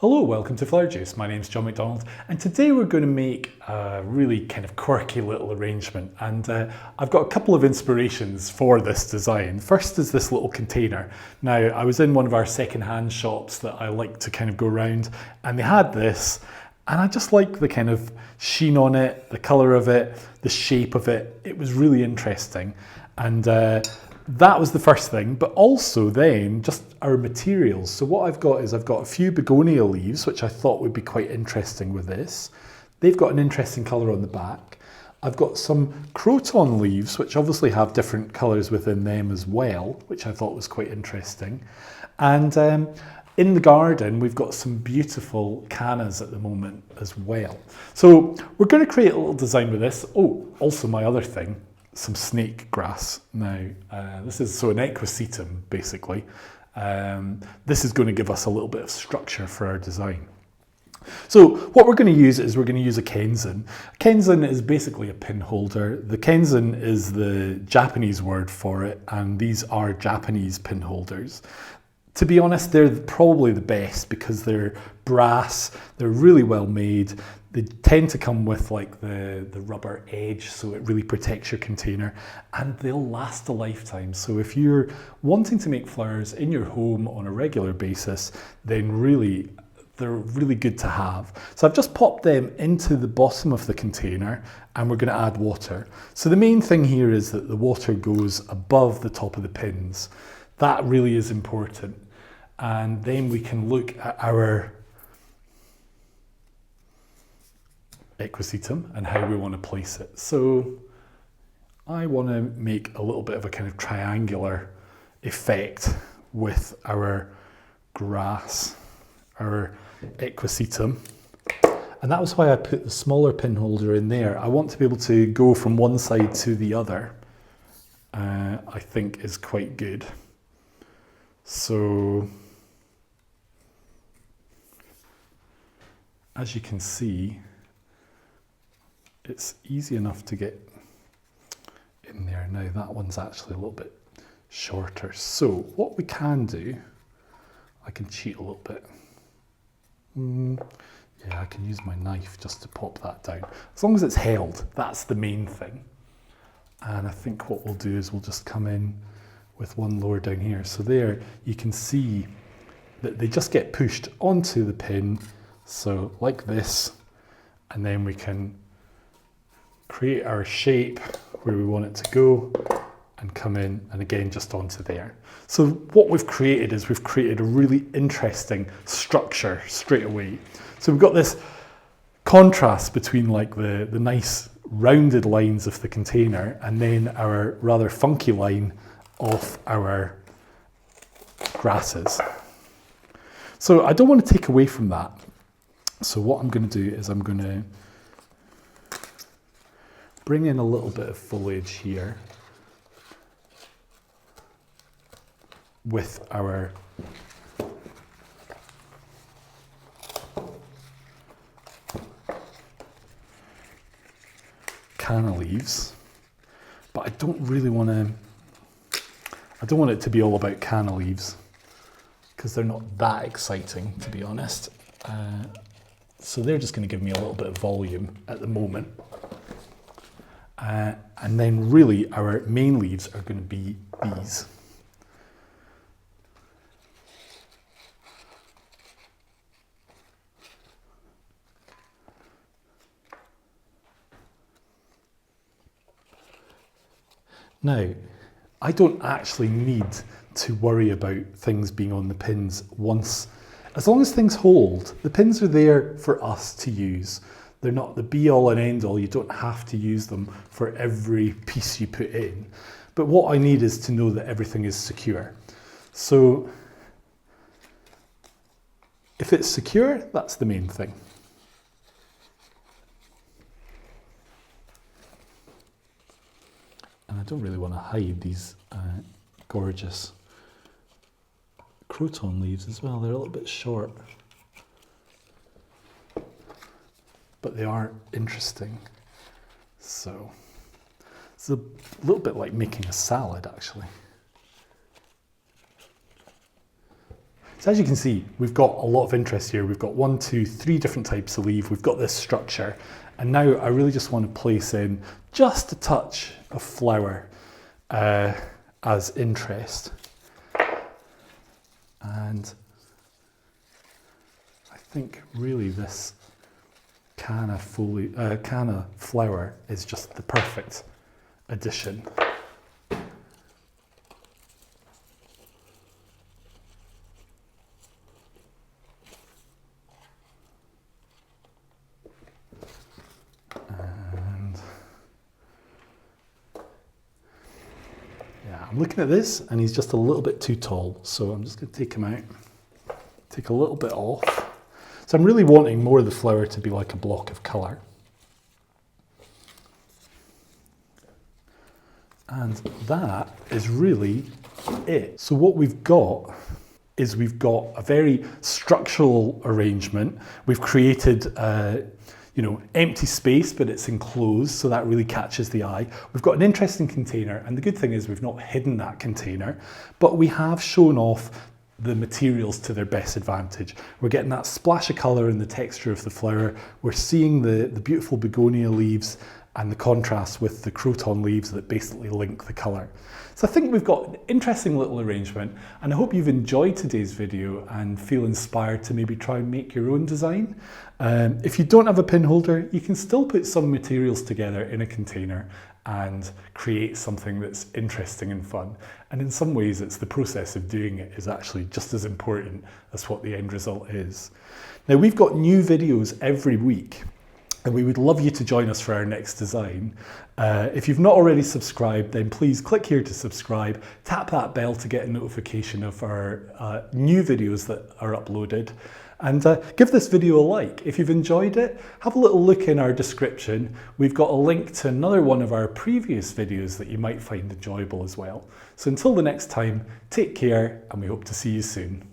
Hello, welcome to Flower Juice. My name's John McDonald, and today we're going to make a really kind of quirky little arrangement. And I've got a couple of inspirations for this design. First is this little container. Now, I was in one of our second-hand shops that I like to kind of go around, and they had this, and I just like the kind of sheen on it, the colour of it, the shape of it. It was really interesting, and that was the first thing, but also then just our materials. So what I've got is I've got a few begonia leaves, which I thought would be quite interesting with this. They've got an interesting colour on the back. I've got some croton leaves, which obviously have different colours within them as well, which I thought was quite interesting. And in the garden, we've got some beautiful cannas at the moment as well. So we're going to create a little design with this. Oh, also my other thing, some snake grass. Now, this is an equisetum, basically. This is going to give us a little bit of structure for our design. So what we're going to use is we're going to use a kenzan. Kenzan is basically a pin holder. The kenzan is the Japanese word for it, and these are Japanese pin holders. To be honest, they're probably the best because they're brass, they're really well made. They tend to come with like the rubber edge, so it really protects your container, and they'll last a lifetime. So if you're wanting to make flowers in your home on a regular basis, then really, they're really good to have. So I've just popped them into the bottom of the container, and we're going to add water. So the main thing here is that the water goes above the top of the pins. That really is important. And then we can look at our equisetum and how we want to place it. So I want to make a little bit of a kind of triangular effect with our grass, our equisetum. And that was why I put the smaller pin holder in there. I want to be able to go from one side to the other, I think is quite good. So as you can see, it's easy enough to get in there. Now that one's actually a little bit shorter. So what we can do, I can cheat a little bit. Yeah, I can use my knife just to pop that down. As long as it's held, that's the main thing. And I think what we'll do is we'll just come in with one lower down here. So there you can see that they just get pushed onto the pin. So like this, and then we can create our shape where we want it to go and come in, and again just onto there. So what we've created is we've created a really interesting structure straight away. So we've got this contrast between like the nice rounded lines of the container and then our rather funky line of our grasses. So I don't want to take away from that. So what I'm going to do is I'm going to bring in a little bit of foliage here with our canna leaves, but I don't want it to be all about canna leaves because they're not that exciting, to be honest. So they're just going to give me a little bit of volume at the moment. And then really our main leaves are going to be these. Now, I don't actually need to worry about things being on the pins once. As long as things hold, the pins are there for us to use. They're not the be all and end all. You don't have to use them for every piece you put in. But what I need is to know that everything is secure. So if it's secure, that's the main thing. And I don't really want to hide these gorgeous croton leaves as well. They're a little bit short, but they are interesting. So it's a little bit like making a salad, actually. So as you can see, we've got a lot of interest here. We've got 1, 2, 3 different types of leaf. We've got this structure. And now I really just want to place in just a touch of flower as interest. And I think really this canna flower is just the perfect addition. I'm looking at this and he's just a little bit too tall, so I'm just going to take him out, take a little bit off. So I'm really wanting more of the flower to be like a block of colour. And that is really it. So what we've got is we've got a very structural arrangement. We've created empty space, but it's enclosed, so that really catches the eye. We've got an interesting container, and the good thing is we've not hidden that container, but we have shown off the materials to their best advantage. We're getting that splash of colour in the texture of the flower. We're seeing the beautiful begonia leaves and the contrast with the croton leaves that basically link the colour. So I think we've got an interesting little arrangement, and I hope you've enjoyed today's video and feel inspired to maybe try and make your own design. If you don't have a pin holder, you can still put some materials together in a container and create something that's interesting and fun. And in some ways, it's the process of doing it is actually just as important as what the end result is. Now, we've got new videos every week, and we would love you to join us for our next design. If you've not already subscribed, then please click here to subscribe, tap that bell to get a notification of our new videos that are uploaded, and give this video a like. If you've enjoyed it, have a little look in our description. We've got a link to another one of our previous videos that you might find enjoyable as well. So until the next time, take care, and we hope to see you soon.